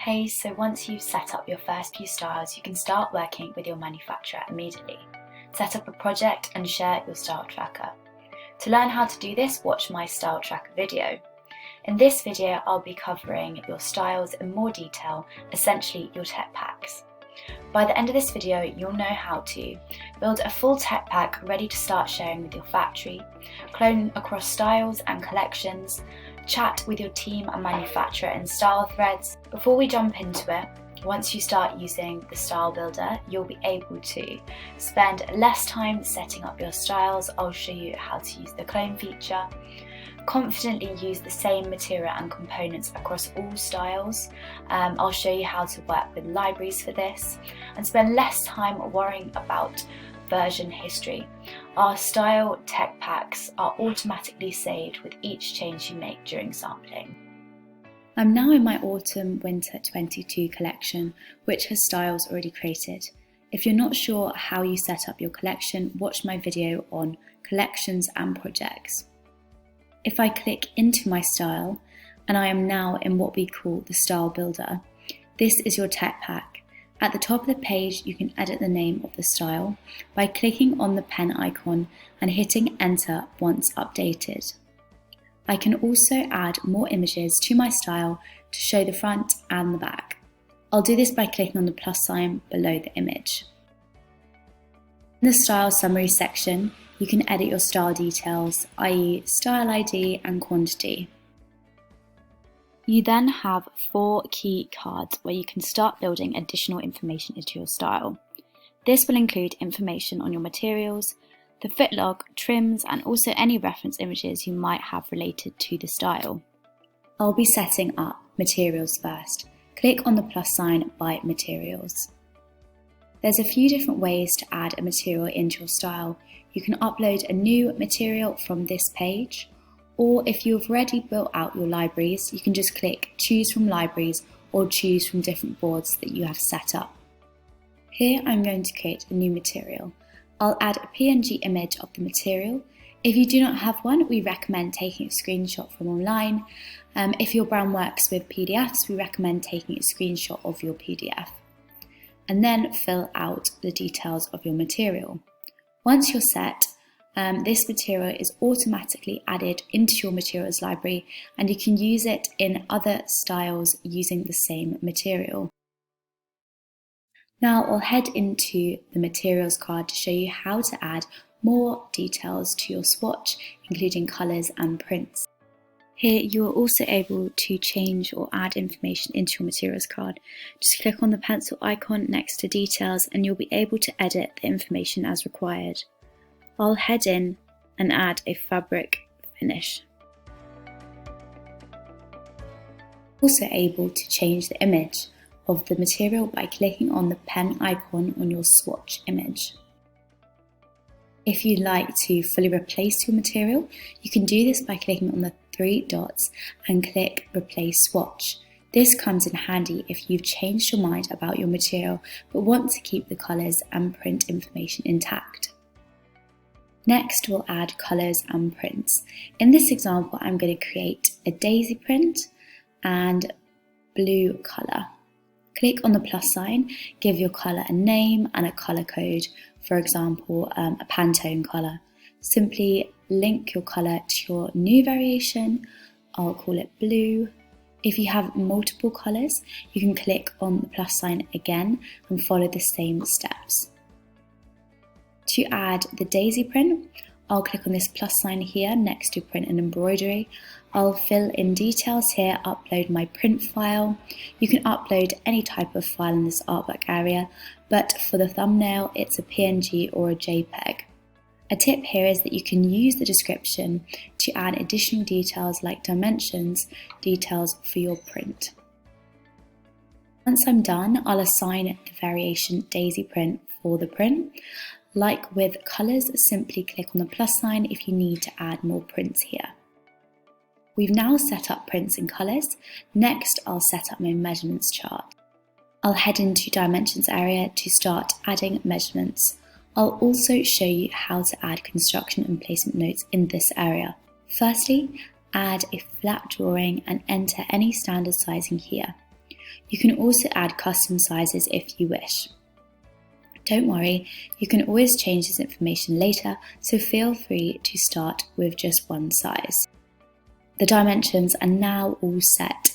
Hey, so once you've set up your first few styles, you can start working with your manufacturer immediately. Set up a project and share your style tracker. To learn how to do this, watch my style tracker video. In this video, I'll be covering your styles in more detail, essentially your tech packs. By the end of this video, you'll know how to build a full tech pack ready to start sharing with your factory, clone across styles and collections, chat with your team and manufacturer in style threads. Before we jump into it, once you start using the style builder, you'll be able to spend less time setting up your styles. I'll show you how to use the clone feature, confidently use the same material and components across all styles. I'll show you how to work with libraries for this, and spend less time worrying about version history. Our style tech packs are automatically saved with each change you make during sampling. I'm now in my Autumn Winter 22 collection, which has styles already created. If you're not sure how you set up your collection, watch my video on collections and projects. If I click into my style, and I am now in what we call the style builder, this is your tech pack. At the top of the page, you can edit the name of the style by clicking on the pen icon and hitting enter once updated. I can also add more images to my style to show the front and the back. I'll do this by clicking on the plus sign below the image. In the style summary section, you can edit your style details, i.e. style ID and quantity. You then have 4 key cards where you can start building additional information into your style. This will include information on your materials, the fit log, trims, and also any reference images you might have related to the style. I'll be setting up materials first. Click on the plus sign by materials. There's a few different ways to add a material into your style. You can upload a new material from this page, or if you've already built out your libraries, you can just click choose from libraries or choose from different boards that you have set up. Here I'm going to create a new material. I'll add a PNG image of the material. If you do not have one, we recommend taking a screenshot from online. If your brand works with PDFs, we recommend taking a screenshot of your PDF. And then fill out the details of your material. Once you're set, this material is automatically added into your materials library, and you can use it in other styles using the same material. Now I'll head into the materials card to show you how to add more details to your swatch, including colours and prints. Here you are also able to change or add information into your materials card. Just click on the pencil icon next to details and you'll be able to edit the information as required. I'll head in and add a fabric finish. Also able to change the image of the material by clicking on the pen icon on your swatch image. If you'd like to fully replace your material, you can do this by clicking on the 3 dots and click Replace Swatch. This comes in handy if you've changed your mind about your material but want to keep the colours and print information intact. Next, we'll add colours and prints. In this example, I'm going to create a daisy print and blue colour. Click on the plus sign, give your colour a name and a colour code, for example, a Pantone colour. Simply link your colour to your new variation. I'll call it blue. If you have multiple colours, you can click on the plus sign again and follow the same steps. To add the daisy print, I'll click on this plus sign here next to print and embroidery. I'll fill in details here, upload my print file. You can upload any type of file in this artwork area, but for the thumbnail, it's a PNG or a JPEG. A tip here is that you can use the description to add additional details like dimensions, details for your print. Once I'm done, I'll assign the variation daisy print for the print. Like with colours, simply click on the plus sign if you need to add more prints here. We've now set up prints and colours. Next, I'll set up my measurements chart. I'll head into dimensions area to start adding measurements. I'll also show you how to add construction and placement notes in this area. Firstly, add a flat drawing and enter any standard sizing here. You can also add custom sizes if you wish. Don't worry, you can always change this information later, so feel free to start with just one size. The dimensions are now all set,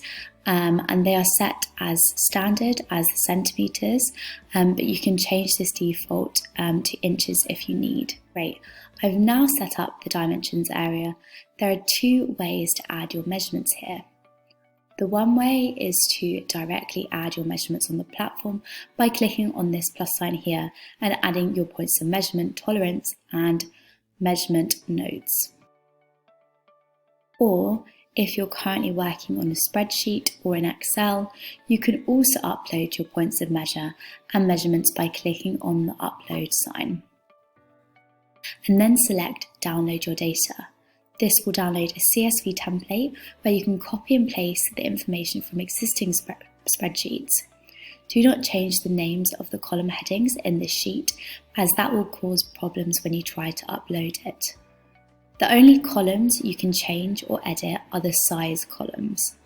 and they are set as standard as the centimetres, but you can change this default to inches if you need. Great, I've now set up the dimensions area. There are two ways to add your measurements here. The one way is to directly add your measurements on the platform by clicking on this plus sign here and adding your points of measurement, tolerance and measurement nodes. Or if you're currently working on a spreadsheet or in Excel, you can also upload your points of measure and measurements by clicking on the upload sign. And then select download your data. This will download a CSV template where you can copy and paste the information from existing spreadsheets. Do not change the names of the column headings in this sheet, as that will cause problems when you try to upload it. The only columns you can change or edit are the size columns.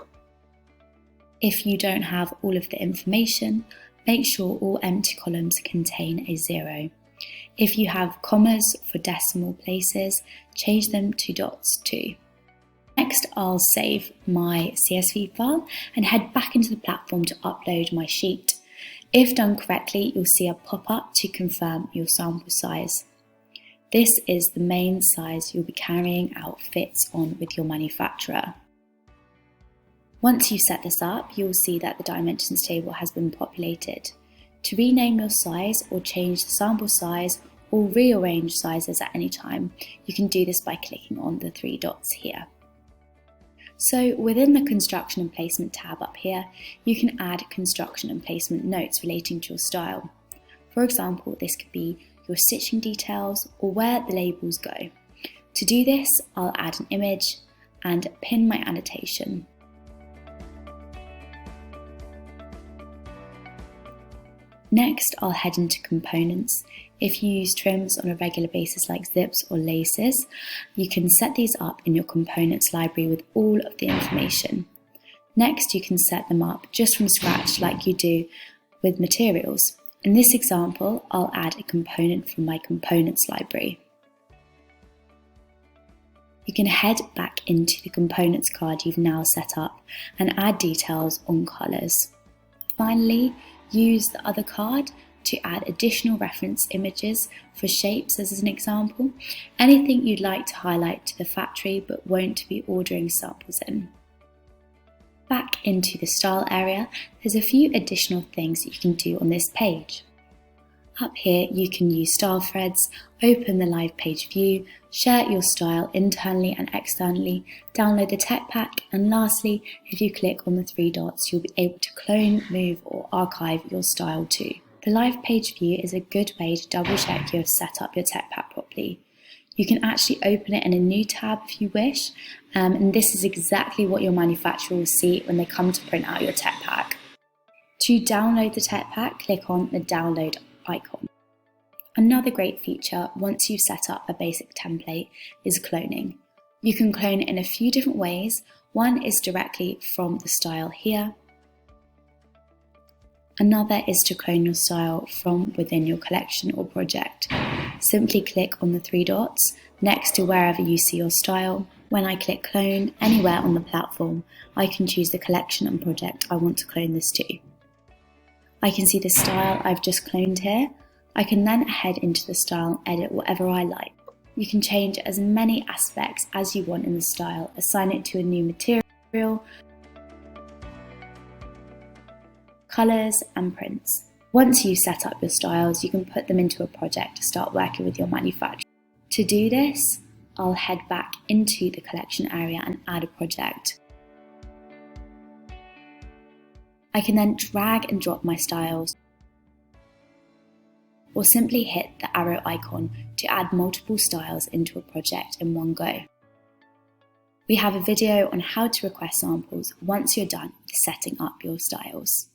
If you don't have all of the information, make sure all empty columns contain a 0. If you have commas for decimal places, change them to dots too. Next, I'll save my CSV file and head back into the platform to upload my sheet. If done correctly, you'll see a pop-up to confirm your sample size. This is the main size you'll be carrying out fits on with your manufacturer. Once you set this up, you'll see that the dimensions table has been populated. To rename your size or change the sample size or rearrange sizes at any time, you can do this by clicking on the 3 dots here. So within the construction and placement tab up here, you can add construction and placement notes relating to your style. For example, this could be your stitching details or where the labels go. To do this, I'll add an image and pin my annotation. Next, I'll head into components. If you use trims on a regular basis like zips or laces, you can set these up in your components library with all of the information. Next, you can set them up just from scratch like you do with materials. In this example, I'll add a component from my components library. You can head back into the components card you've now set up and add details on colours. Finally, use the other card to add additional reference images for shapes as an example, anything you'd like to highlight to the factory but won't be ordering samples in. Back into the style area, there's a few additional things that you can do on this page. Up here, you can use style threads, open the live page view, share your style internally and externally, download the tech pack, and lastly, if you click on the 3 dots, you'll be able to clone, move, or archive your style too. The live page view is a good way to double check you have set up your tech pack properly. You can actually open it in a new tab if you wish, and this is exactly what your manufacturer will see when they come to print out your tech pack. To download the tech pack, click on the download icon. Another great feature once you've set up a basic template is cloning. You can clone in a few different ways. One is directly from the style here. Another is to clone your style from within your collection or project. Simply click on the 3 dots next to wherever you see your style. When I click clone anywhere on the platform, I can choose the collection and project I want to clone this to. I can see the style I've just cloned here. I can then head into the style and edit whatever I like. You can change as many aspects as you want in the style, assign it to a new material, colours and prints. Once you've set up your styles, you can put them into a project to start working with your manufacturer. To do this, I'll head back into the collection area and add a project. I can then drag and drop my styles, or simply hit the arrow icon to add multiple styles into a project in one go. We have a video on how to request samples once you're done with setting up your styles.